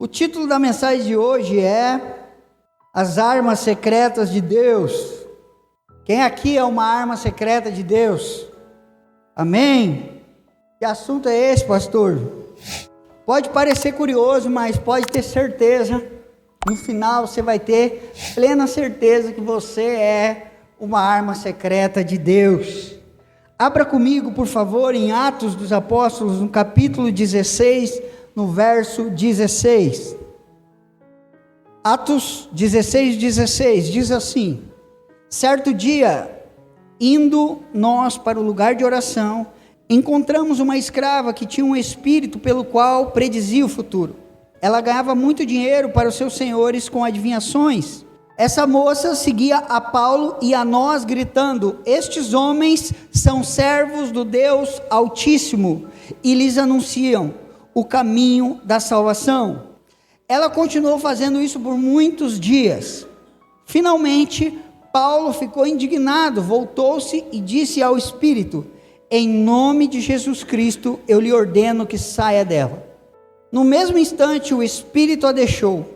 O título da mensagem de hoje é As Armas Secretas de Deus. Quem aqui é uma arma secreta de Deus? Amém? Que assunto é esse, pastor? Pode parecer curioso, mas pode ter certeza, no final você vai ter plena certeza que você é uma arma secreta de Deus. Abra comigo, por favor, em Atos dos Apóstolos, no capítulo 16, no verso 16. Atos 16, 16, diz assim: certo dia, indo nós para o lugar de oração, encontramos uma escrava que tinha um espírito pelo qual predizia o futuro. Ela ganhava muito dinheiro para os seus senhores com adivinhações. Essa moça seguia a Paulo e a nós gritando: estes homens são servos do Deus Altíssimo e lhes anunciam o caminho da salvação. Ela continuou fazendo isso por muitos dias. Finalmente, Paulo ficou indignado, voltou-se e disse ao espírito: em nome de Jesus Cristo, eu lhe ordeno que saia dela. No mesmo instante, o espírito a deixou.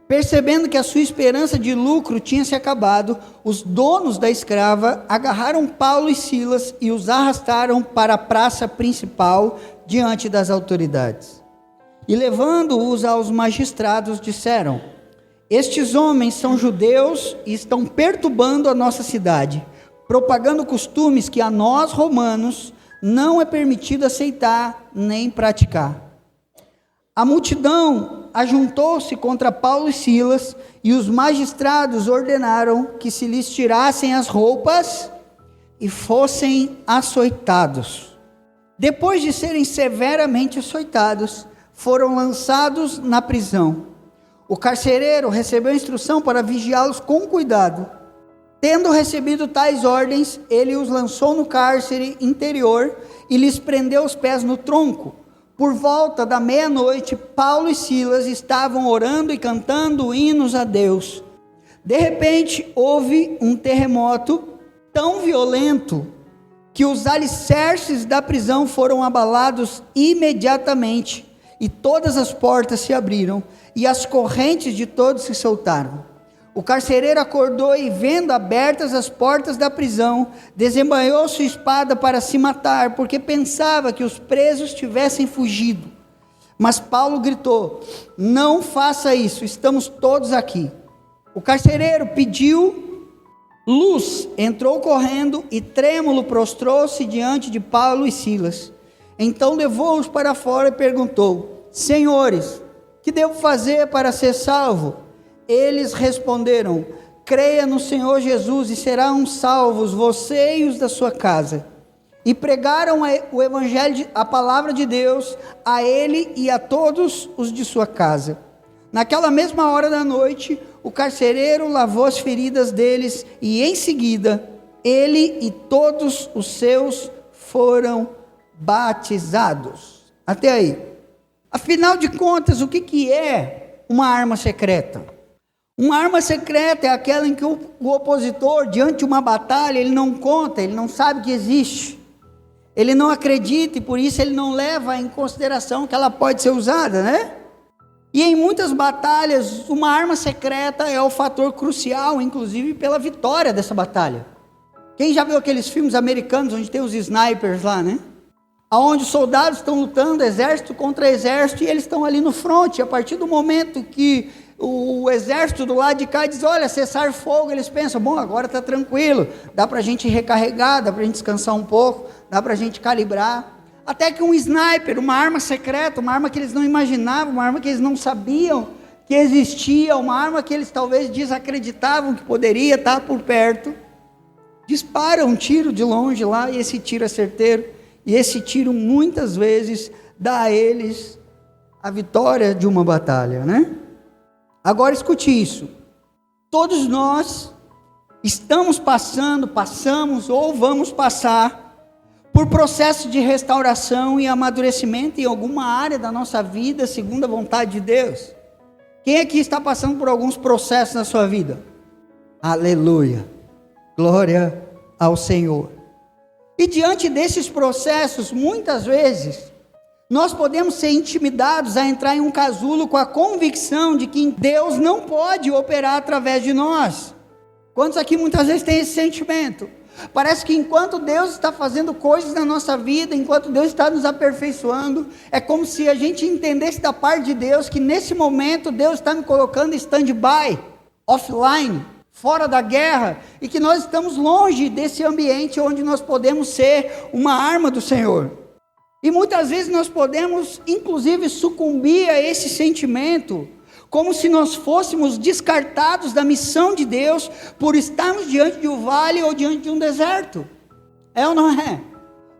Percebendo que a sua esperança de lucro tinha se acabado, os donos da escrava agarraram Paulo e Silas e os arrastaram para a praça principal diante das autoridades. E levando-os aos magistrados, disseram: estes homens são judeus e estão perturbando a nossa cidade, propagando costumes que a nós romanos não é permitido aceitar nem praticar. A multidão ajuntou-se contra Paulo e Silas, e os magistrados ordenaram que se lhes tirassem as roupas e fossem açoitados. Depois de serem severamente açoitados, foram lançados na prisão. O carcereiro recebeu instrução para vigiá-los com cuidado. Tendo recebido tais ordens, ele os lançou no cárcere interior e lhes prendeu os pés no tronco. Por volta da meia-noite, Paulo e Silas estavam orando e cantando hinos a Deus. De repente, houve um terremoto tão violento que os alicerces da prisão foram abalados imediatamente, e todas as portas se abriram, e as correntes de todos se soltaram. O carcereiro acordou e, vendo abertas as portas da prisão, desembanhou sua espada para se matar, porque pensava que os presos tivessem fugido. Mas Paulo gritou: não faça isso, estamos todos aqui. O carcereiro pediu luz, entrou correndo e trêmulo prostrou-se diante de Paulo e Silas. Então levou-os para fora e perguntou: senhores, que devo fazer para ser salvo? Eles responderam: creia no Senhor Jesus e serão salvos você e os da sua casa. E pregaram o evangelho, a palavra de Deus, a ele e a todos os de sua casa. Naquela mesma hora da noite, o carcereiro lavou as feridas deles, e em seguida, ele e todos os seus foram batizados. Até aí. Afinal de contas, o que é uma arma secreta? Uma arma secreta é aquela em que o opositor, diante de uma batalha, ele não conta, ele não sabe que existe, ele não acredita, e por isso ele não leva em consideração que ela pode ser usada, né? E em muitas batalhas, uma arma secreta é o fator crucial, inclusive pela vitória dessa batalha. Quem já viu aqueles filmes americanos onde tem os snipers lá, né? Onde os soldados estão lutando, exército contra exército, e eles estão ali no fronte. A partir do momento que o exército do lado de cá diz: olha, cessar fogo, eles pensam: bom, agora está tranquilo, dá para a gente recarregar, dá para a gente descansar um pouco, dá para a gente calibrar. Até que um sniper, uma arma secreta, uma arma que eles não imaginavam, uma arma que eles não sabiam que existia, uma arma que eles talvez desacreditavam que poderia estar por perto, dispara um tiro de longe lá, e esse tiro é certeiro, e esse tiro muitas vezes dá a eles a vitória de uma batalha, né? Agora escute isso: todos nós passamos ou vamos passar por processo de restauração e amadurecimento em alguma área da nossa vida, segundo a vontade de Deus. Quem aqui está passando por alguns processos na sua vida? Aleluia, glória ao Senhor. E diante desses processos, muitas vezes, Nós podemos ser intimidados a entrar em um casulo com a convicção de que Deus não pode operar através de nós. Quantos aqui muitas vezes têm esse sentimento? Parece que enquanto Deus está fazendo coisas na nossa vida, enquanto Deus está nos aperfeiçoando, é como se a gente entendesse da parte de Deus que nesse momento Deus está me colocando em stand-by, offline, fora da guerra, e que nós estamos longe desse ambiente onde nós podemos ser uma arma do Senhor. E muitas vezes nós podemos inclusive sucumbir a esse sentimento, como se nós fôssemos descartados da missão de Deus por estarmos diante de um vale ou diante de um deserto. É ou não é?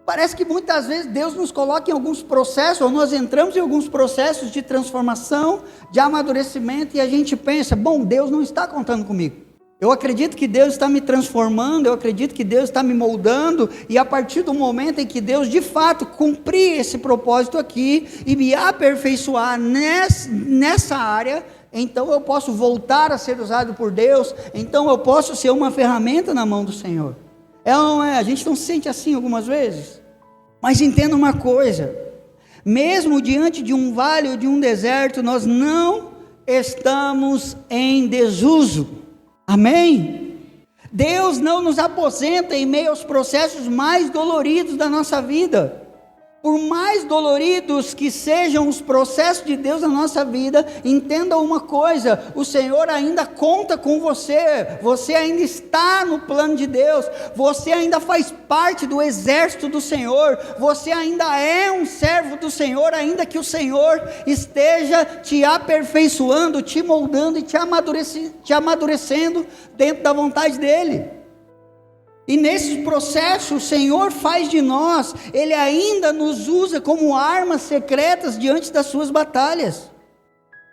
Parece que muitas vezes Deus nos coloca em alguns processos, ou nós entramos em alguns processos de transformação, de amadurecimento, e a gente pensa, bom, Deus não está contando comigo. Eu acredito que Deus está me transformando, eu acredito que Deus está me moldando, e a partir do momento em que Deus de fato cumprir esse propósito aqui, e me aperfeiçoar nessa área, então eu posso voltar a ser usado por Deus, então eu posso ser uma ferramenta na mão do Senhor. É ou não é? A gente não se sente assim algumas vezes? Mas entenda uma coisa, mesmo diante de um vale ou de um deserto, nós não estamos em desuso. Amém? Deus não nos aposenta em meio aos processos mais doloridos da nossa vida. Por mais doloridos que sejam os processos de Deus na nossa vida, entenda uma coisa, o Senhor ainda conta com você, você ainda está no plano de Deus, você ainda faz parte do exército do Senhor, você ainda é um servo do Senhor, ainda que o Senhor esteja te aperfeiçoando, te moldando e te amadurecendo dentro da vontade dEle. E nesse processo o Senhor faz de nós, Ele ainda nos usa como armas secretas diante das suas batalhas,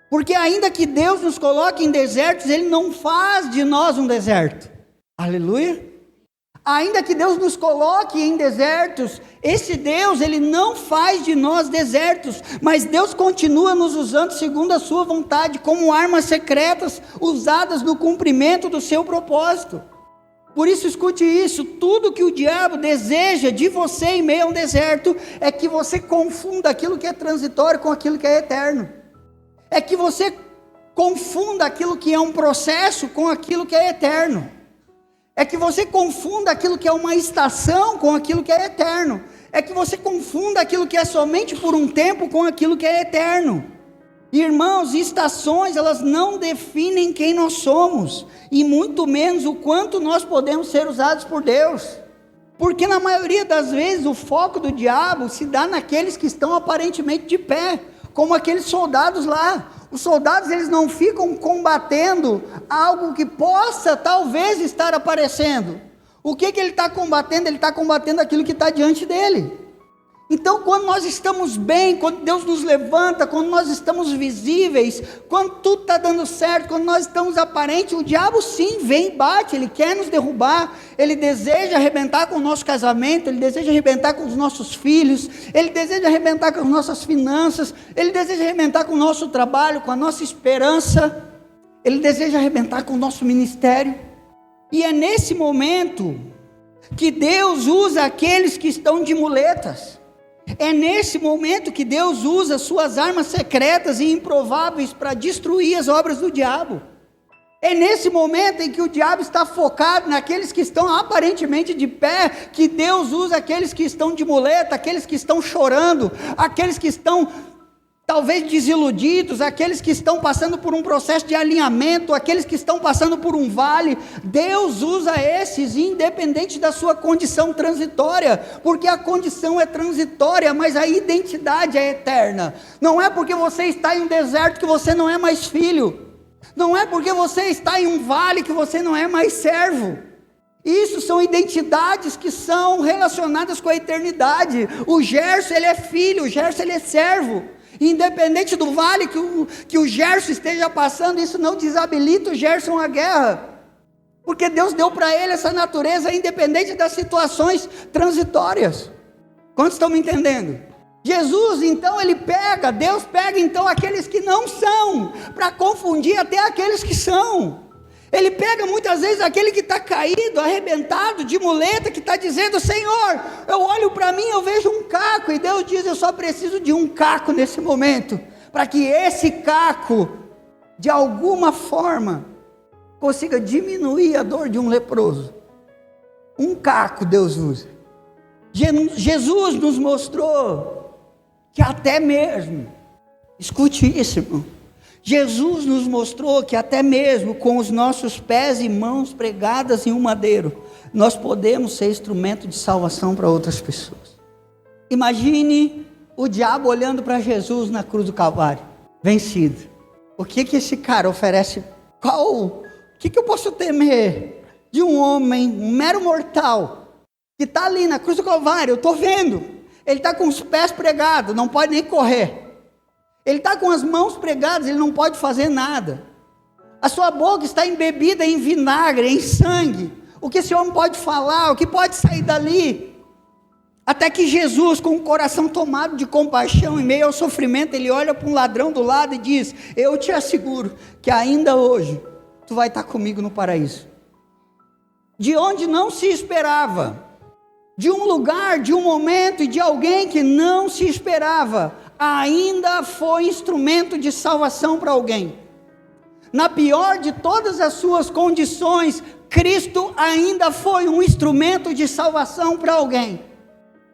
porque ainda que Deus nos coloque em desertos, Ele não faz de nós um deserto, aleluia, ainda que Deus nos coloque em desertos, esse Deus, Ele não faz de nós desertos, mas Deus continua nos usando segundo a sua vontade, como armas secretas, usadas no cumprimento do seu propósito. Por isso escute isso, tudo que o diabo deseja de você em meio a um deserto, é que você confunda aquilo que é transitório com aquilo que é eterno, é que você confunda aquilo que é um processo com aquilo que é eterno, é que você confunda aquilo que é uma estação com aquilo que é eterno, é que você confunda aquilo que é somente por um tempo com aquilo que é eterno. Irmãos, estações, elas não definem quem nós somos, e muito menos o quanto nós podemos ser usados por Deus, porque na maioria das vezes o foco do diabo se dá naqueles que estão aparentemente de pé, como aqueles soldados lá. Os soldados, eles não ficam combatendo algo que possa talvez estar aparecendo. O que ele está combatendo? Ele está combatendo aquilo que está diante dele. Então, quando nós estamos bem, quando Deus nos levanta, quando nós estamos visíveis, quando tudo está dando certo, quando nós estamos aparentes, o diabo sim vem e bate, ele quer nos derrubar, ele deseja arrebentar com o nosso casamento, ele deseja arrebentar com os nossos filhos, ele deseja arrebentar com as nossas finanças, ele deseja arrebentar com o nosso trabalho, com a nossa esperança, ele deseja arrebentar com o nosso ministério. E é nesse momento que Deus usa aqueles que estão de muletas. É nesse momento que Deus usa suas armas secretas e improváveis para destruir as obras do diabo. É nesse momento em que o diabo está focado naqueles que estão aparentemente de pé, que Deus usa aqueles que estão de muleta, aqueles que estão chorando, aqueles que estão talvez desiludidos, aqueles que estão passando por um processo de alinhamento, aqueles que estão passando por um vale. Deus usa esses, independente da sua condição transitória, porque a condição é transitória, mas a identidade é eterna. Não é porque você está em um deserto que você não é mais filho, não é porque você está em um vale que você não é mais servo. Isso são identidades que são relacionadas com a eternidade. O Gerson, ele é filho, o Gerson, ele é servo. Independente do vale que o Gerson esteja passando, isso não desabilita o Gerson à guerra, porque Deus deu para ele essa natureza, independente das situações transitórias. Quantos estão me entendendo? Jesus, então, Deus pega então aqueles que não são, para confundir até aqueles que são. Ele pega muitas vezes aquele que está caído, arrebentado, de muleta, que está dizendo: Senhor, eu olho para mim, eu vejo um caco, e Deus diz: eu só preciso de um caco nesse momento, para que esse caco, de alguma forma, consiga diminuir a dor de um leproso. Um caco Deus usa. Jesus nos mostrou que até mesmo, escute isso, irmão, Jesus nos mostrou que até mesmo com os nossos pés e mãos pregadas em um madeiro, nós podemos ser instrumento de salvação para outras pessoas. Imagine o diabo olhando para Jesus na cruz do Calvário, vencido. O que esse cara oferece? O que eu posso temer de um homem, um mero mortal, que está ali na cruz do Calvário? Eu estou vendo, ele está com os pés pregados, não pode nem correr. Ele está com as mãos pregadas, ele não pode fazer nada. A sua boca está embebida em vinagre, em sangue. O que esse homem pode falar? O que pode sair dali? Até que Jesus, com o coração tomado de compaixão, em meio ao sofrimento, ele olha para um ladrão do lado e diz: eu te asseguro que ainda hoje, tu vai estar comigo no paraíso. De onde não se esperava, de um lugar, de um momento e de alguém que não se esperava, ainda foi instrumento de salvação para alguém. Na pior de todas as suas condições, Cristo ainda foi um instrumento de salvação para alguém.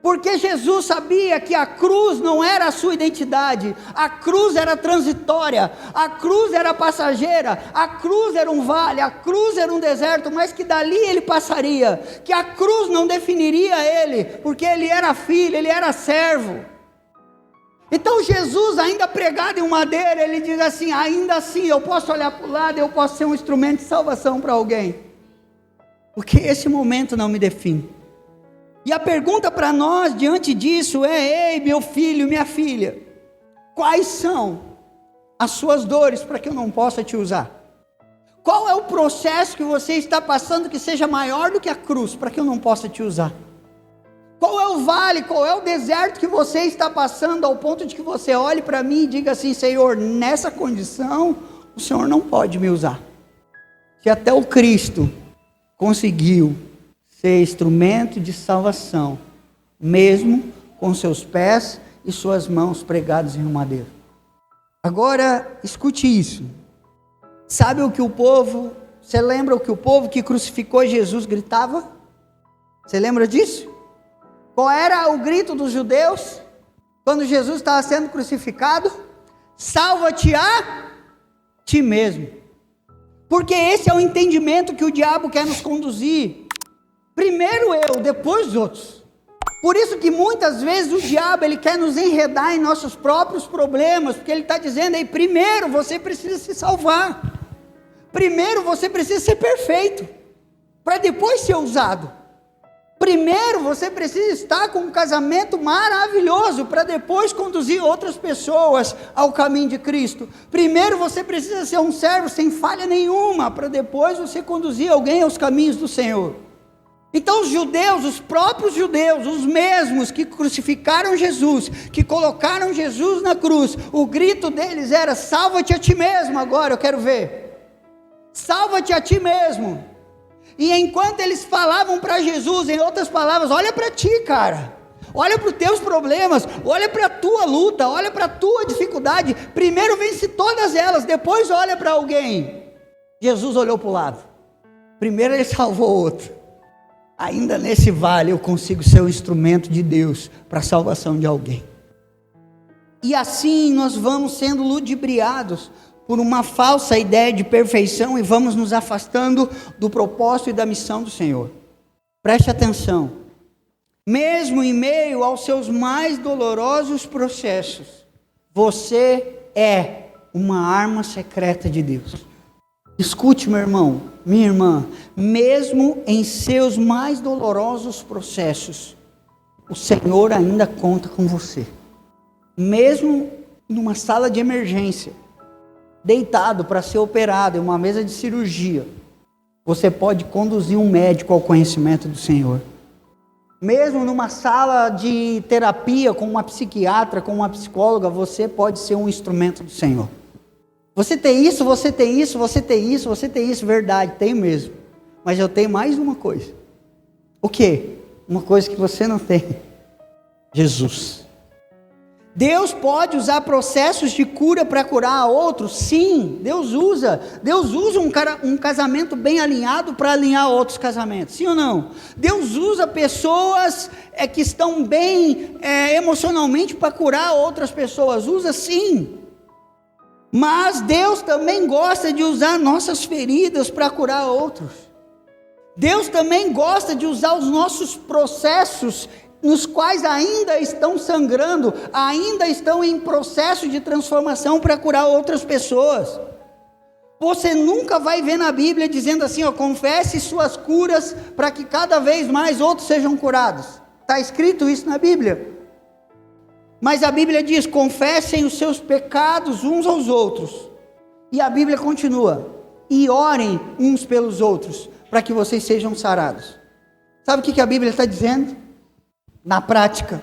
Porque Jesus sabia que a cruz não era a sua identidade, a cruz era transitória, a cruz era passageira, a cruz era um vale, a cruz era um deserto, mas que dali ele passaria, que a cruz não definiria ele, porque ele era filho, ele era servo. Então Jesus, ainda pregado em um madeiro, ele diz assim: ainda assim eu posso olhar para o lado, eu posso ser um instrumento de salvação para alguém, porque esse momento não me define. E a pergunta para nós diante disso é: ei, meu filho, minha filha, quais são as suas dores para que eu não possa te usar? Qual é o processo que você está passando que seja maior do que a cruz, para que eu não possa te usar? Qual é o vale, qual é o deserto que você está passando, ao ponto de que você olhe para mim e diga assim: Senhor, nessa condição, o Senhor não pode me usar. Se até o Cristo conseguiu ser instrumento de salvação, mesmo com seus pés e suas mãos pregados em um madeiro. Agora, escute isso. Sabe o que o povo, você lembra o que o povo que crucificou Jesus gritava? Você lembra disso? Qual era o grito dos judeus quando Jesus estava sendo crucificado? Salva-te a ti mesmo. Porque esse é o entendimento que o diabo quer nos conduzir. Primeiro eu, depois os outros. Por isso que muitas vezes o diabo ele quer nos enredar em nossos próprios problemas, porque ele está dizendo aí: primeiro você precisa se salvar. Primeiro você precisa ser perfeito, para depois ser usado. Primeiro você precisa estar com um casamento maravilhoso, para depois conduzir outras pessoas ao caminho de Cristo. Primeiro você precisa ser um servo sem falha nenhuma, para depois você conduzir alguém aos caminhos do Senhor. Então os judeus, os próprios judeus, os mesmos que crucificaram Jesus, que colocaram Jesus na cruz, o grito deles era: salva-te a ti mesmo. Agora eu quero ver, salva-te a ti mesmo. E enquanto eles falavam para Jesus, em outras palavras: olha para ti, cara, olha para os teus problemas, olha para a tua luta, olha para a tua dificuldade, primeiro vence todas elas, depois olha para alguém. Jesus olhou para o lado, primeiro ele salvou outro. Ainda nesse vale eu consigo ser o instrumento de Deus para a salvação de alguém. E assim nós vamos sendo ludibriados por uma falsa ideia de perfeição e vamos nos afastando do propósito e da missão do Senhor. Preste atenção. Mesmo em meio aos seus mais dolorosos processos, você é uma arma secreta de Deus. Escute, meu irmão, minha irmã, mesmo em seus mais dolorosos processos, o Senhor ainda conta com você. Mesmo numa sala de emergência, deitado para ser operado em uma mesa de cirurgia, você pode conduzir um médico ao conhecimento do Senhor. Mesmo numa sala de terapia com uma psiquiatra, com uma psicóloga, você pode ser um instrumento do Senhor. Você tem isso, você tem isso, você tem isso, você tem isso. Verdade, tenho mesmo. Mas eu tenho mais uma coisa. O quê? Uma coisa que você não tem. Jesus. Deus pode usar processos de cura para curar outros? Sim, Deus usa. Deus usa um casamento bem alinhado para alinhar outros casamentos. Sim ou não? Deus usa pessoas que estão bem emocionalmente para curar outras pessoas. Usa sim. Mas Deus também gosta de usar nossas feridas para curar outros. Deus também gosta de usar os nossos processos nos quais ainda estão sangrando, ainda estão em processo de transformação para curar outras pessoas. Você nunca vai ver na Bíblia dizendo assim, confesse suas curas para que cada vez mais outros sejam curados. Está escrito isso na Bíblia. Mas a Bíblia diz, confessem os seus pecados uns aos outros. E a Bíblia continua, e orem uns pelos outros, para que vocês sejam sarados. Sabe o que a Bíblia está dizendo? Na prática,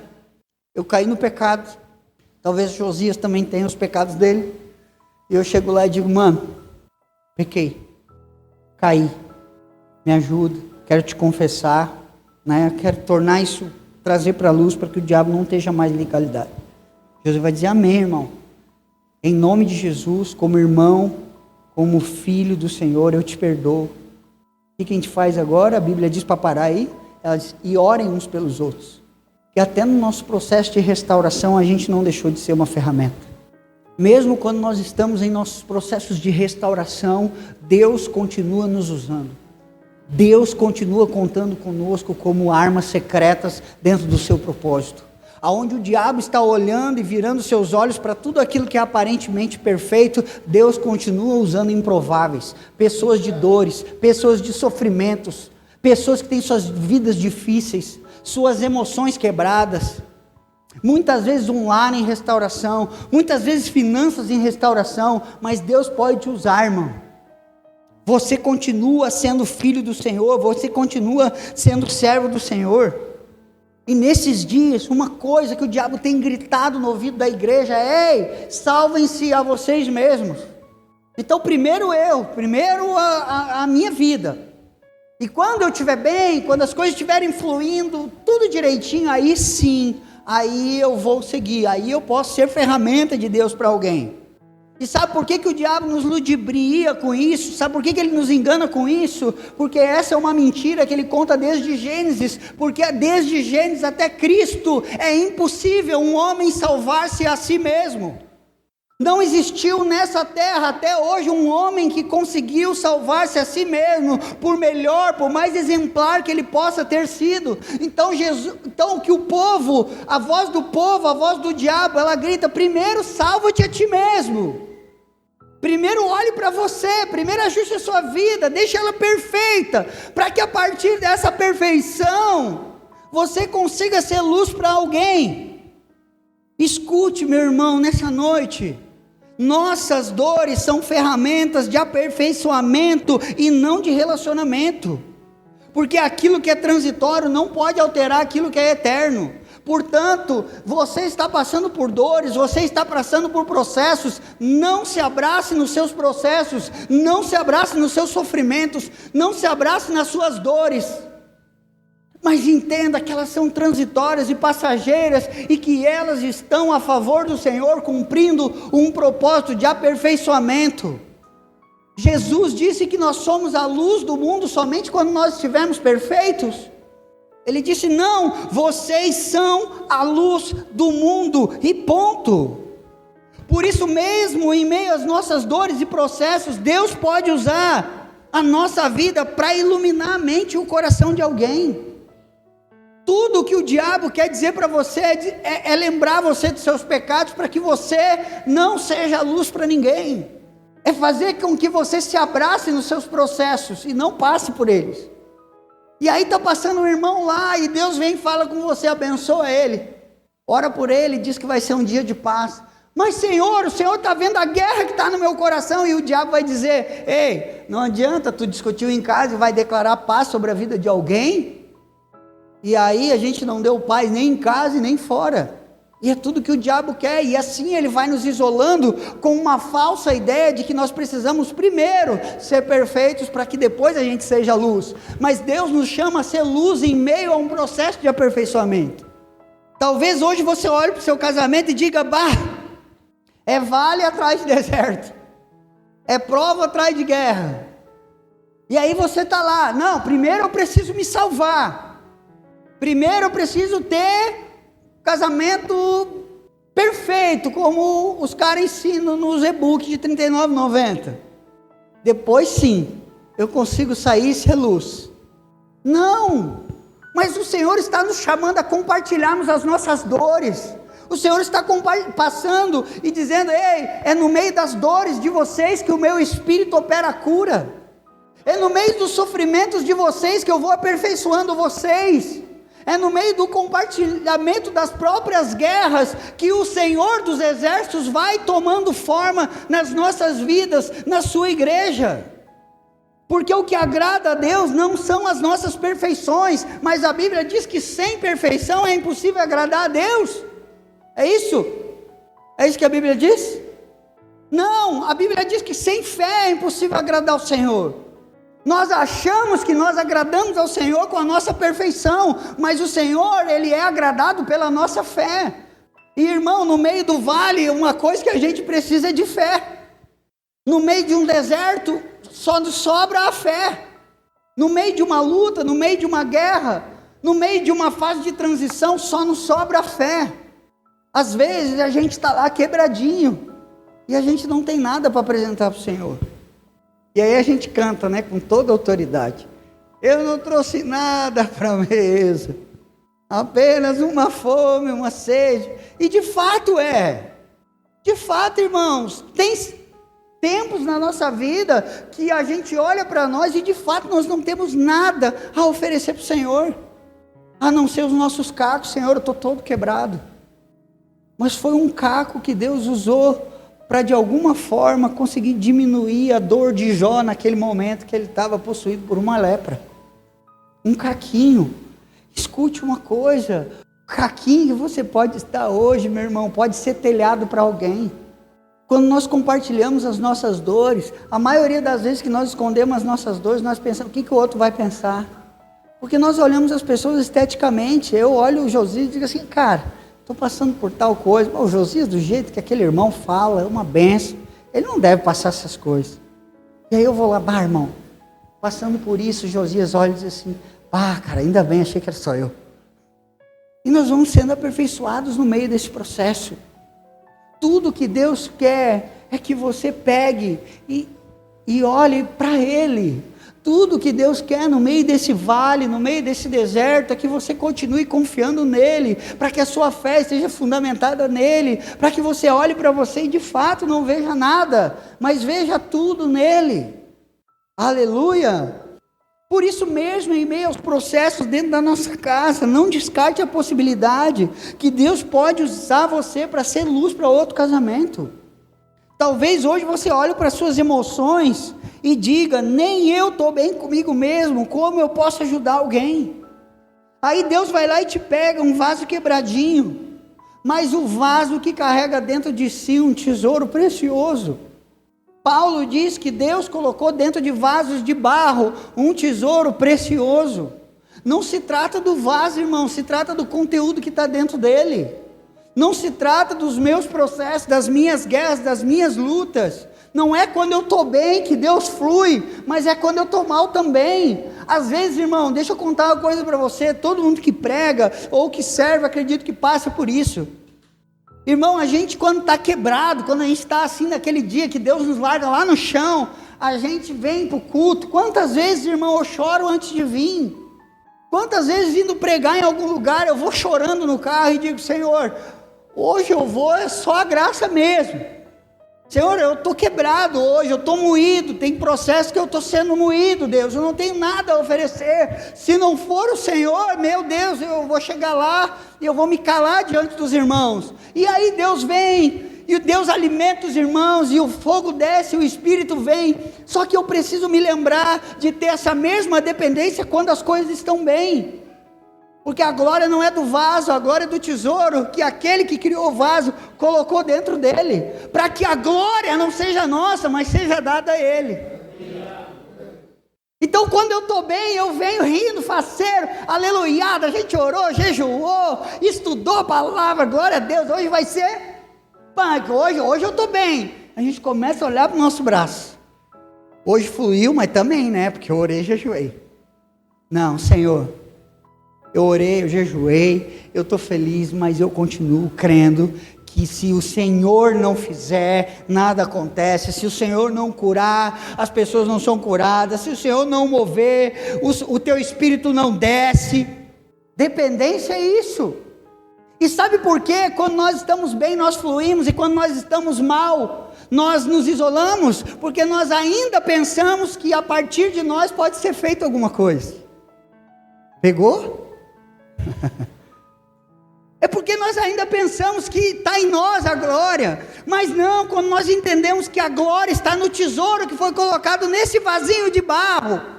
eu caí no pecado, talvez Josias também tenha os pecados dele, e eu chego lá e digo, mano, pequei, caí, me ajuda, quero te confessar, quero tornar isso, trazer para a luz, para que o diabo não esteja mais legalidade. Jesus vai dizer, amém, irmão, em nome de Jesus, como irmão, como filho do Senhor, eu te perdoo. O que a gente faz agora? A Bíblia diz para parar aí, ela diz, e orem uns pelos outros. E até no nosso processo de restauração, a gente não deixou de ser uma ferramenta. Mesmo quando nós estamos em nossos processos de restauração, Deus continua nos usando. Deus continua contando conosco como armas secretas dentro do seu propósito. Aonde o diabo está olhando e virando seus olhos para tudo aquilo que é aparentemente perfeito, Deus continua usando improváveis, pessoas de dores, pessoas de sofrimentos, pessoas que têm suas vidas difíceis, suas emoções quebradas, muitas vezes um lar em restauração, muitas vezes finanças em restauração, mas Deus pode te usar, irmão. Você continua sendo filho do Senhor, você continua sendo servo do Senhor. E nesses dias, uma coisa que o diabo tem gritado no ouvido da igreja, ei, salvem-se a vocês mesmos. Então primeiro a minha vida. E quando eu estiver bem, quando as coisas estiverem fluindo, tudo direitinho, aí sim, aí eu vou seguir, aí eu posso ser ferramenta de Deus para alguém. E sabe por que o diabo nos ludibria com isso? Sabe por que ele nos engana com isso? Porque essa é uma mentira que ele conta desde Gênesis, porque desde Gênesis até Cristo, é impossível um homem salvar-se a si mesmo. Não existiu nessa terra até hoje um homem que conseguiu salvar-se a si mesmo, por melhor, por mais exemplar que ele possa ter sido. Então que o povo, a voz do povo, a voz do diabo, ela grita, primeiro salva-te a ti mesmo. Primeiro olhe para você, primeiro ajuste a sua vida, deixe ela perfeita, para que a partir dessa perfeição, você consiga ser luz para alguém. Escute, meu irmão, nessa noite, nossas dores são ferramentas de aperfeiçoamento e não de relacionamento, porque aquilo que é transitório não pode alterar aquilo que é eterno. Portanto, você está passando por dores, você está passando por processos, não se abrace nos seus processos, não se abrace nos seus sofrimentos, não se abrace nas suas dores, mas entenda que elas são transitórias e passageiras, e que elas estão a favor do Senhor, cumprindo um propósito de aperfeiçoamento. Jesus disse que nós somos a luz do mundo somente quando nós estivermos perfeitos. Ele disse, não, vocês são a luz do mundo, e ponto. Por isso mesmo, em meio às nossas dores e processos, Deus pode usar a nossa vida para iluminar a mente e o coração de alguém. Tudo que o diabo quer dizer para você é lembrar você dos seus pecados, para que você não seja luz para ninguém. É fazer com que você se abrace nos seus processos e não passe por eles. E aí está passando um irmão lá, e Deus vem e fala com você, abençoa ele, ora por ele, diz que vai ser um dia de paz. Mas Senhor, o Senhor está vendo a guerra que está no meu coração, e o diabo vai dizer, ei, não adianta, tu discutiu em casa e vai declarar paz sobre a vida de alguém, e aí a gente não deu paz nem em casa e nem fora. E é tudo que o diabo quer, e assim ele vai nos isolando com uma falsa ideia de que nós precisamos primeiro ser perfeitos para que depois a gente seja luz. Mas Deus nos chama a ser luz em meio a um processo de aperfeiçoamento. Talvez hoje você olhe para o seu casamento e diga: bah, é vale atrás de deserto, é prova atrás de guerra. E aí você está lá: não, primeiro eu preciso me salvar, primeiro eu preciso ter casamento perfeito, como os caras ensinam nos e-books de R$ 39,90. Depois sim, eu consigo sair e ser luz. Não, mas o Senhor está nos chamando a compartilharmos as nossas dores. O Senhor está passando e dizendo: ei, é no meio das dores de vocês que o meu Espírito opera a cura. É no meio dos sofrimentos de vocês que eu vou aperfeiçoando vocês. É no meio do compartilhamento das próprias guerras que o Senhor dos Exércitos vai tomando forma nas nossas vidas, na sua igreja. Porque o que agrada a Deus não são as nossas perfeições, mas a Bíblia diz que sem perfeição é impossível agradar a Deus. É isso? É isso que a Bíblia diz? Não, a Bíblia diz que sem fé é impossível agradar ao Senhor. Nós achamos que nós agradamos ao Senhor com a nossa perfeição, mas o Senhor, Ele é agradado pela nossa fé. E irmão, no meio do vale, uma coisa que a gente precisa é de fé. No meio de um deserto, só nos sobra a fé. No meio de uma luta, no meio de uma guerra, no meio de uma fase de transição, só nos sobra a fé. Às vezes a gente está lá quebradinho, e a gente não tem nada para apresentar para o Senhor. E aí a gente canta, né, com toda a autoridade: eu não trouxe nada para a mesa, apenas uma fome, uma sede. E de fato irmãos, tem tempos na nossa vida que a gente olha para nós e de fato nós não temos nada a oferecer para o Senhor, a não ser os nossos cacos. Senhor, eu estou todo quebrado. Mas foi um caco que Deus usou para de alguma forma conseguir diminuir a dor de Jó naquele momento que ele estava possuído por uma lepra. Um caquinho. Escute uma coisa: o caquinho que você pode estar hoje, meu irmão, pode ser telhado para alguém. Quando nós compartilhamos as nossas dores, a maioria das vezes que nós escondemos as nossas dores, nós pensamos: o que o outro vai pensar? Porque nós olhamos as pessoas esteticamente. Eu olho o Josias e digo assim: cara, estou passando por tal coisa. O Josias, do jeito que aquele irmão fala, é uma benção. Ele não deve passar essas coisas. E aí eu vou lá: bah, irmão, passando por isso. Josias olha e diz assim: ah, cara, ainda bem, achei que era só eu. E nós vamos sendo aperfeiçoados no meio desse processo. Tudo que Deus quer é que você pegue e olhe para Ele. Tudo que Deus quer no meio desse vale, no meio desse deserto, é que você continue confiando nele, para que a sua fé esteja fundamentada nele, para que você olhe para você e de fato não veja nada, mas veja tudo nele. Aleluia! Por isso mesmo, em meio aos processos dentro da nossa casa, não descarte a possibilidade que Deus pode usar você para ser luz para outro casamento. Talvez hoje você olhe para as suas emoções e diga: nem eu estou bem comigo mesmo, como eu posso ajudar alguém? Aí Deus vai lá e te pega um vaso quebradinho, mas o vaso que carrega dentro de si um tesouro precioso. Paulo diz que Deus colocou dentro de vasos de barro um tesouro precioso. Não se trata do vaso, irmão, se trata do conteúdo que está dentro dele. Não se trata dos meus processos, das minhas guerras, das minhas lutas. Não é quando eu estou bem que Deus flui, mas é quando eu estou mal também. Às vezes, irmão, deixa eu contar uma coisa para você: todo mundo que prega ou que serve, acredito que passa por isso. Irmão, a gente quando está quebrado, quando a gente está assim naquele dia que Deus nos larga lá no chão, a gente vem para o culto. Quantas vezes, irmão, eu choro antes de vir? Quantas vezes vindo pregar em algum lugar, eu vou chorando no carro e digo: Senhor, hoje eu vou, é só a graça mesmo. Senhor, eu estou quebrado hoje, eu estou moído, tem processo que eu estou sendo moído, Deus, eu não tenho nada a oferecer. Se não for o Senhor, meu Deus, eu vou chegar lá e eu vou me calar diante dos irmãos. E aí Deus vem, e Deus alimenta os irmãos, e o fogo desce, o Espírito vem. Só que eu preciso me lembrar de ter essa mesma dependência quando as coisas estão bem. Porque a glória não é do vaso, a glória é do tesouro que aquele que criou o vaso colocou dentro dele, para que a glória não seja nossa, mas seja dada a ele. Então quando eu estou bem, eu venho rindo, faceiro, aleluiado, a gente orou, jejuou, estudou a palavra, glória a Deus, hoje vai ser punk, hoje eu estou bem. A gente começa a olhar para o nosso braço. Hoje fluiu, mas também, né? Porque eu orei e jejuei. Não, Senhor, eu orei, eu jejuei, eu estou feliz, mas eu continuo crendo que se o Senhor não fizer, nada acontece. Se o Senhor não curar, as pessoas não são curadas. Se o Senhor não mover, o teu espírito não desce. Dependência é isso. E sabe por quê? Quando nós estamos bem, nós fluímos, e quando nós estamos mal, nós nos isolamos, porque nós ainda pensamos que a partir de nós pode ser feito alguma coisa. Pegou? É porque nós ainda pensamos que está em nós a glória, mas não, quando nós entendemos que a glória está no tesouro que foi colocado nesse vasinho de barro.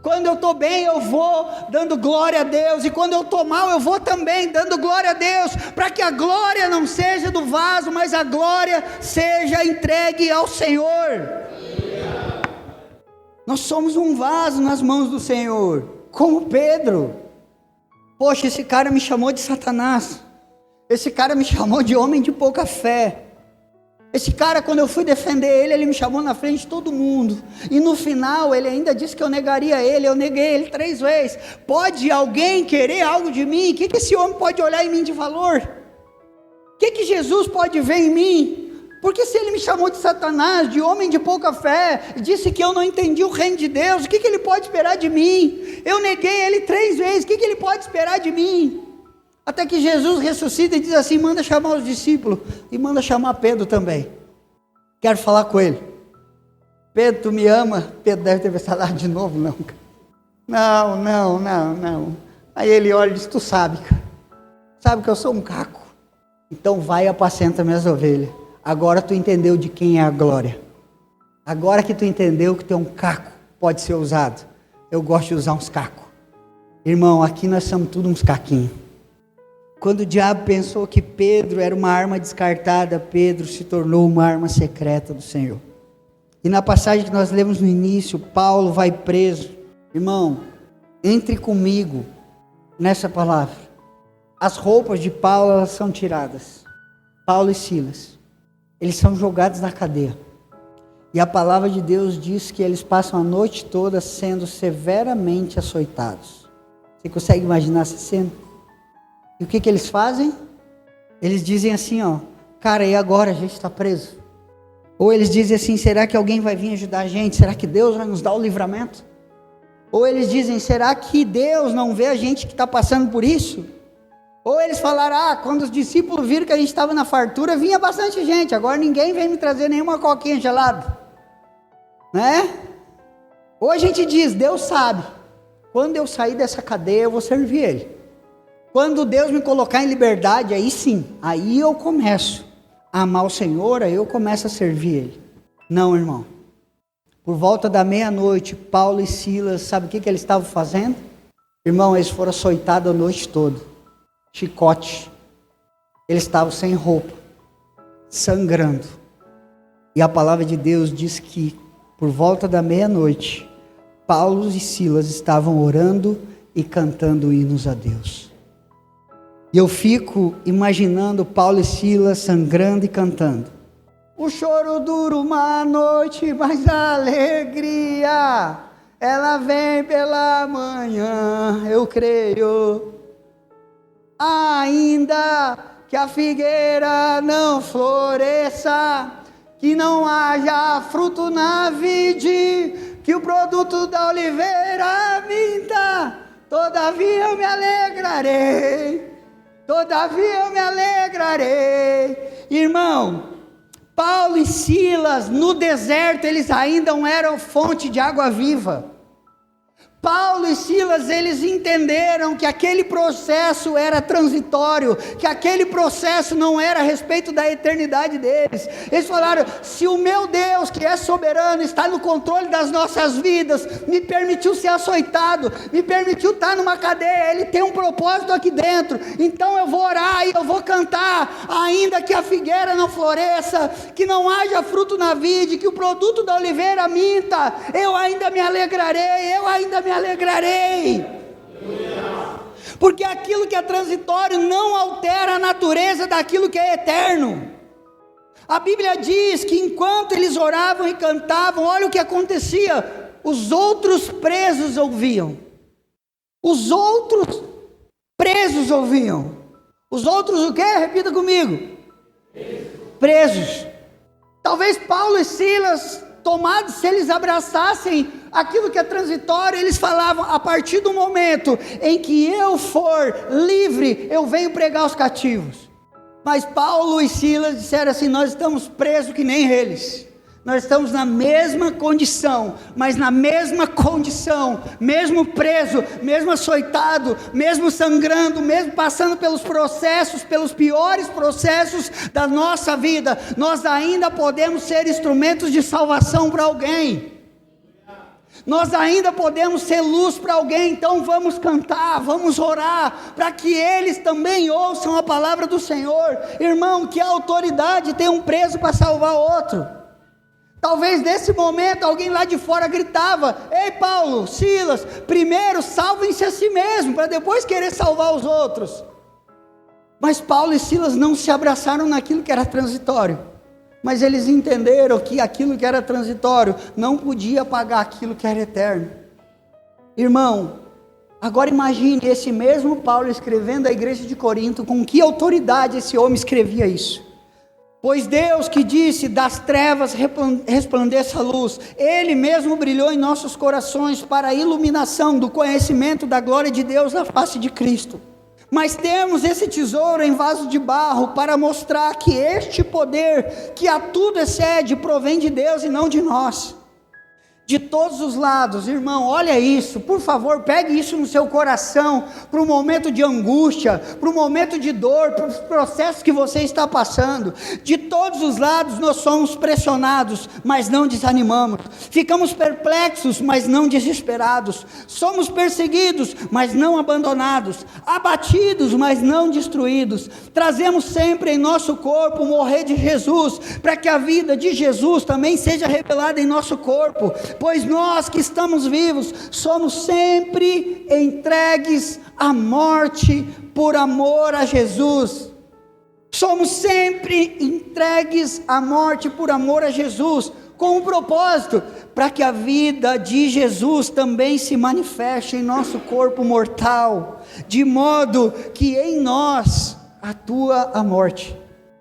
Quando eu estou bem, eu vou dando glória a Deus, e quando eu estou mal, eu vou também dando glória a Deus, para que a glória não seja do vaso, mas a glória seja entregue ao Senhor. Nós somos um vaso nas mãos do Senhor, como Pedro. Poxa, esse cara me chamou de Satanás, esse cara me chamou de homem de pouca fé, esse cara, quando eu fui defender ele, ele me chamou na frente de todo mundo, e no final ele ainda disse que eu negaria ele, eu neguei ele 3 vezes, pode alguém querer algo de mim? O que esse homem pode olhar em mim de valor? O que Jesus pode ver em mim? Porque se ele me chamou de Satanás, de homem de pouca fé, disse que eu não entendi o reino de Deus, o que ele pode esperar de mim? Eu neguei ele 3 vezes, o que ele pode esperar de mim? Até que Jesus ressuscita e diz assim, manda chamar os discípulos, e manda chamar Pedro também. Quero falar com ele. Pedro, tu me ama? Pedro deve ter pensado, de novo, não. Não. Aí ele olha e diz, tu sabe, cara. Sabe que eu sou um caco. Então vai e apacenta minhas ovelhas. Agora tu entendeu de quem é a glória. Agora que tu entendeu que tu é um caco, pode ser usado. Eu gosto de usar uns cacos. Irmão, aqui nós somos tudo uns caquinhos. Quando o diabo pensou que Pedro era uma arma descartada, Pedro se tornou uma arma secreta do Senhor. E na passagem que nós lemos no início, Paulo vai preso. Irmão, entre comigo nessa palavra. As roupas de Paulo, elas são tiradas. Paulo e Silas, eles são jogados na cadeia. E a palavra de Deus diz que eles passam a noite toda sendo severamente açoitados. Você consegue imaginar essa cena? E o que eles fazem? Eles dizem assim, cara, e agora? A gente está preso. Ou eles dizem assim, será que alguém vai vir ajudar a gente? Será que Deus vai nos dar o livramento? Ou eles dizem, será que Deus não vê a gente que está passando por isso? Ou eles falaram, quando os discípulos viram que a gente estava na fartura, vinha bastante gente, agora ninguém vem me trazer nenhuma coquinha gelada. Né? Ou a gente diz, Deus sabe, quando eu sair dessa cadeia eu vou servir Ele. Quando Deus me colocar em liberdade, aí sim, aí eu começo a amar o Senhor, aí eu começo a servir Ele. Não, irmão. Por volta da meia-noite, Paulo e Silas, sabe o que eles estavam fazendo? Irmão, eles foram açoitados a noite toda. Chicote. Eles estavam sem roupa, sangrando. E a palavra de Deus diz que, por volta da meia-noite, Paulo e Silas estavam orando e cantando hinos a Deus. E eu fico imaginando Paulo e Silas sangrando e cantando. O choro dura uma noite, mas a alegria, ela vem pela manhã, eu creio. Ainda que a figueira não floresça, que não haja fruto na vide, que o produto da oliveira minta, todavia eu me alegrarei. Todavia eu me alegrarei. Irmão, Paulo e Silas no deserto, eles ainda não eram fonte de água viva. Paulo e Silas, eles entenderam que aquele processo era transitório, que aquele processo não era a respeito da eternidade deles. Eles falaram: se o meu Deus, que é soberano, está no controle das nossas vidas, me permitiu ser açoitado, me permitiu estar numa cadeia, Ele tem um propósito aqui dentro, então eu vou orar e eu vou cantar, ainda que a figueira não floresça, que não haja fruto na vide, que o produto da oliveira minta, eu ainda me alegrarei, porque aquilo que é transitório não altera a natureza daquilo que é eterno. A Bíblia diz que enquanto eles oravam e cantavam, olha o que acontecia: os outros presos ouviam. Os outros presos ouviam. Os outros o quê? Repita comigo. Presos. Talvez Paulo e Silas, tomados, se eles abraçassem aquilo que é transitório, eles falavam: a partir do momento em que eu for livre, eu venho pregar aos cativos. Mas Paulo e Silas disseram assim: nós estamos presos que nem eles, nós estamos na mesma condição, mas na mesma condição, mesmo preso, mesmo açoitado, mesmo sangrando, mesmo passando pelos processos, pelos piores processos da nossa vida, nós ainda podemos ser instrumentos de salvação para alguém. Nós ainda podemos ser luz para alguém. Então vamos cantar, vamos orar, para que eles também ouçam a palavra do Senhor. Irmão, que autoridade tem um preso para salvar outro? Talvez nesse momento alguém lá de fora gritava: ei Paulo, Silas, primeiro salvem-se a si mesmo, para depois querer salvar os outros. Mas Paulo e Silas não se abraçaram naquilo que era transitório, mas eles entenderam que aquilo que era transitório não podia apagar aquilo que era eterno. Irmão, agora imagine esse mesmo Paulo escrevendo à igreja de Corinto, com que autoridade esse homem escrevia isso. Pois Deus que disse: das trevas resplandeça a luz, Ele mesmo brilhou em nossos corações para a iluminação do conhecimento da glória de Deus na face de Cristo. Mas temos esse tesouro em vaso de barro, para mostrar que este poder, que a tudo excede, provém de Deus e não de nós. De todos os lados, irmão, olha isso, por favor, pegue isso no seu coração, para o momento de angústia, para o momento de dor, para os processos que você está passando. De todos os lados nós somos pressionados, mas não desanimamos. Ficamos perplexos, mas não desesperados. Somos perseguidos, mas não abandonados. Abatidos, mas não destruídos. Trazemos sempre em nosso corpo o morrer de Jesus, para que a vida de Jesus também seja revelada em nosso corpo. Pois nós que estamos vivos, somos sempre entregues à morte por amor a Jesus. Somos sempre entregues à morte por amor a Jesus, com um propósito: para que a vida de Jesus também se manifeste em nosso corpo mortal, de modo que em nós atua a morte,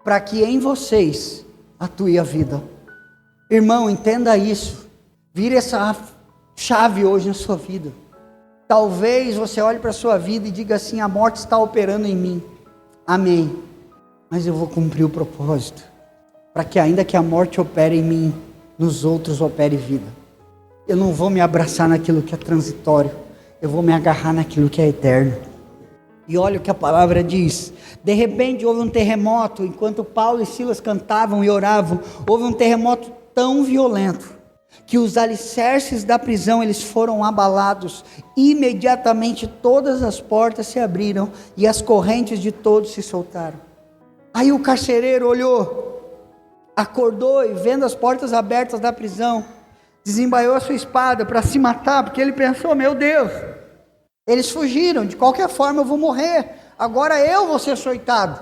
para que em vocês atue a vida. Irmão, entenda isso. Vire essa chave hoje na sua vida. Talvez você olhe para a sua vida e diga assim: a morte está operando em mim. Amém. Mas eu vou cumprir o propósito, para que ainda que a morte opere em mim, nos outros opere vida. Eu não vou me abraçar naquilo que é transitório, eu vou me agarrar naquilo que é eterno. E olha o que a palavra diz: de repente houve um terremoto. Enquanto Paulo e Silas cantavam e oravam, houve um terremoto tão violento, que os alicerces da prisão eles foram abalados. Imediatamente todas as portas se abriram e as correntes de todos se soltaram. Aí o carcereiro olhou, acordou e, vendo as portas abertas da prisão, desembaiou a sua espada para se matar, porque ele pensou: meu Deus, eles fugiram, de qualquer forma eu vou morrer, agora eu vou ser açoitado.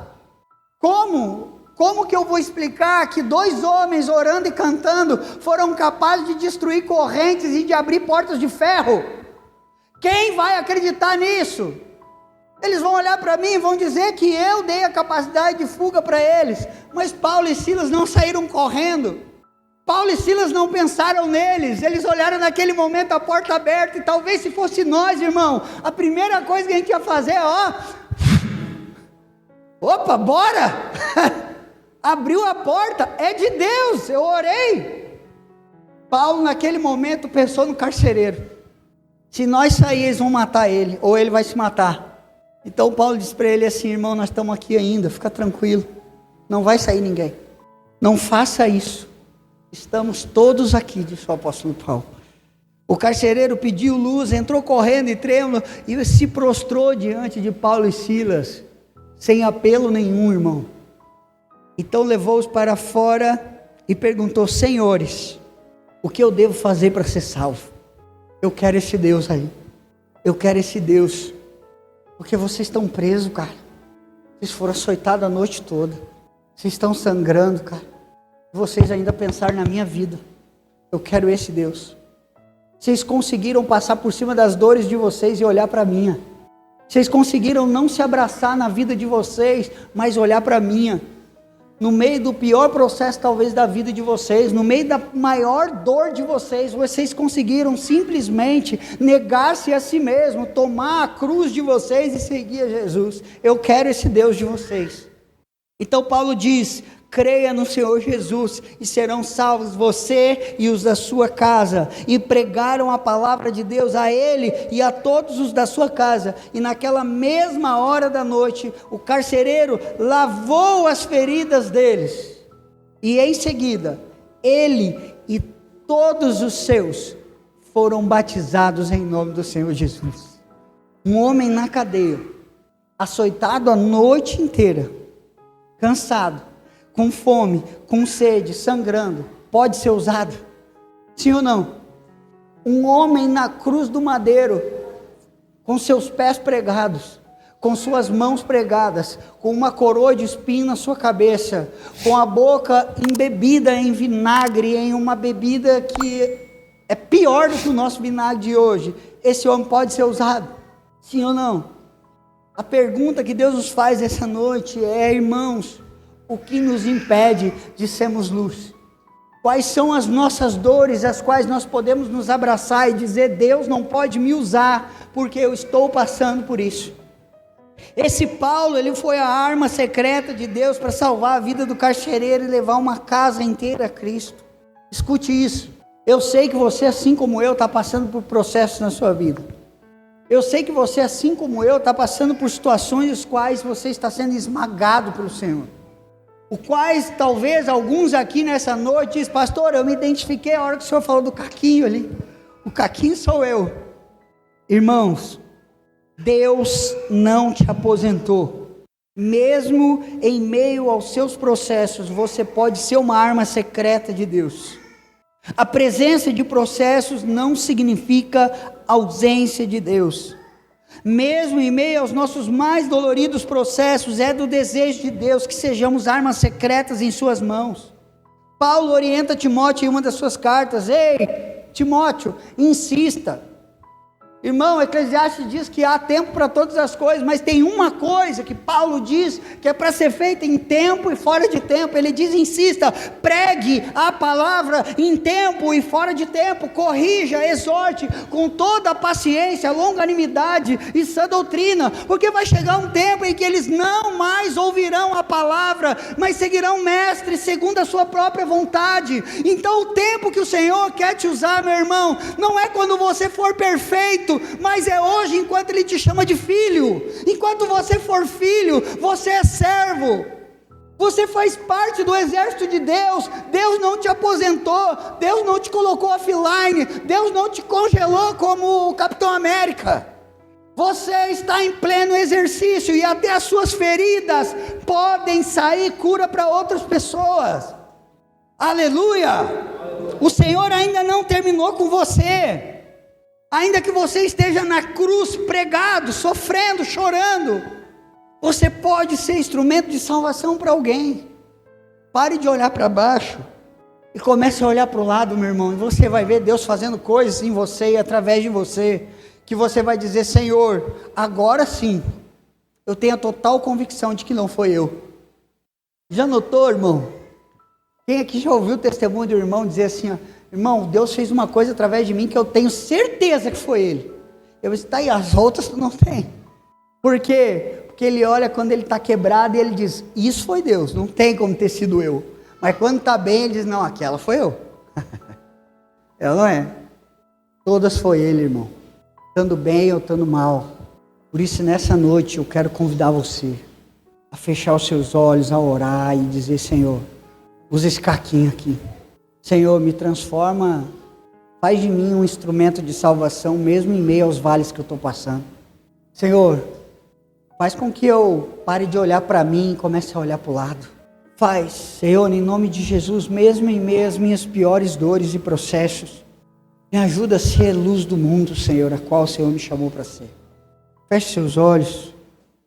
Como que eu vou explicar que 2 homens orando e cantando foram capazes de destruir correntes e de abrir portas de ferro? Quem vai acreditar nisso? Eles vão olhar para mim e vão dizer que eu dei a capacidade de fuga para eles. Mas Paulo e Silas não saíram correndo. Paulo e Silas não pensaram neles. Eles olharam naquele momento a porta aberta. E talvez se fosse nós, irmão, a primeira coisa que a gente ia fazer é: opa, bora! Abriu a porta, é de Deus, eu orei. Paulo naquele momento pensou no carcereiro. Se nós sair, eles vão matar ele, ou ele vai se matar. Então Paulo diz para ele assim: irmão, nós estamos aqui ainda, fica tranquilo, não vai sair ninguém, não faça isso, estamos todos aqui, disse o apóstolo Paulo. O carcereiro pediu luz, entrou correndo e trêmulo, e se prostrou diante de Paulo e Silas, sem apelo nenhum, irmão. Então levou-os para fora e perguntou: senhores, o que eu devo fazer para ser salvo? Eu quero esse Deus aí, eu quero esse Deus, porque vocês estão presos, cara, vocês foram açoitados a noite toda, vocês estão sangrando, cara, vocês ainda pensaram na minha vida, eu quero esse Deus. Vocês conseguiram passar por cima das dores de vocês e olhar para a minha, vocês conseguiram não se abraçar na vida de vocês, mas olhar para a minha, no meio do pior processo talvez da vida de vocês, no meio da maior dor de vocês, vocês conseguiram simplesmente negar-se a si mesmo, tomar a cruz de vocês e seguir a Jesus. Eu quero esse Deus de vocês. Então Paulo diz: creia no Senhor Jesus e serão salvos você e os da sua casa. E pregaram a palavra de Deus a ele e a todos os da sua casa. E naquela mesma hora da noite, o carcereiro lavou as feridas deles. E em seguida, ele e todos os seus foram batizados em nome do Senhor Jesus. Um homem na cadeia, açoitado a noite inteira, cansado, com fome, com sede, sangrando, pode ser usado? Sim ou não? Um homem na cruz do madeiro, com seus pés pregados, com suas mãos pregadas, com uma coroa de espinho na sua cabeça, com a boca embebida em vinagre, em uma bebida que é pior do que o nosso vinagre de hoje, esse homem pode ser usado? Sim ou não? A pergunta que Deus nos faz essa noite é: irmãos, o que nos impede de sermos luz? Quais são as nossas dores, as quais nós podemos nos abraçar e dizer: Deus não pode me usar, porque eu estou passando por isso. Esse Paulo, ele foi a arma secreta de Deus para salvar a vida do carcereiro e levar uma casa inteira a Cristo. Escute isso. Eu sei que você, assim como eu, está passando por processos na sua vida. Eu sei que você, assim como eu, está passando por situações as quais você está sendo esmagado pelo Senhor. O quais talvez alguns aqui nessa noite dizem: pastor, eu me identifiquei a hora que o senhor falou do caquinho ali. O caquinho sou eu. Irmãos, Deus não te aposentou. Mesmo em meio aos seus processos, você pode ser uma arma secreta de Deus. A presença de processos não significa ausência de Deus. Mesmo em meio aos nossos mais doloridos processos, é do desejo de Deus que sejamos armas secretas em suas mãos. Paulo orienta Timóteo em uma das suas cartas: ei, Timóteo, insista. Irmão, Eclesiastes diz que há tempo para todas as coisas, mas tem uma coisa que Paulo diz que é para ser feita em tempo e fora de tempo. Ele diz: insista, pregue a palavra em tempo e fora de tempo, corrija, exorte com toda a paciência, longanimidade e sã doutrina, porque vai chegar um tempo em que eles não mais ouvirão a palavra, mas seguirão mestre segundo a sua própria vontade. Então o tempo que o Senhor quer te usar, meu irmão, não é quando você for perfeito, mas é hoje, enquanto Ele te chama de filho. Enquanto você for filho, você é servo, você faz parte do exército de Deus. Deus não te aposentou, Deus não te colocou offline, Deus não te congelou como o Capitão América. Você está em pleno exercício, e até as suas feridas podem sair cura para outras pessoas. Aleluia! O Senhor ainda não terminou com você. Ainda que você esteja na cruz, pregado, sofrendo, chorando, você pode ser instrumento de salvação para alguém. Pare de olhar para baixo e comece a olhar para o lado, meu irmão, e você vai ver Deus fazendo coisas em você e através de você, que você vai dizer: Senhor, agora sim, eu tenho a total convicção de que não foi eu. Já notou, irmão? Quem aqui já ouviu o testemunho do irmão dizer assim: ó, irmão, Deus fez uma coisa através de mim que eu tenho certeza que foi Ele. Eu disse: tá, e as outras tu não tem. Por quê? Porque ele olha quando ele está quebrado e ele diz: isso foi Deus, não tem como ter sido eu. Mas quando está bem, ele diz: não, aquela foi eu. Ela não é. Todas foi Ele, irmão. estando bem ou estando mal. Por isso, nessa noite, eu quero convidar você a fechar os seus olhos, a orar e dizer: Senhor, usa esse caquinho aqui. Senhor, me transforma, faz de mim um instrumento de salvação, mesmo em meio aos vales que eu estou passando. Senhor, faz com que eu pare de olhar para mim e comece a olhar para o lado. Faz, Senhor, em nome de Jesus, mesmo em meio às minhas piores dores e processos, me ajuda a ser luz do mundo, Senhor, a qual o Senhor me chamou para ser. Feche seus olhos.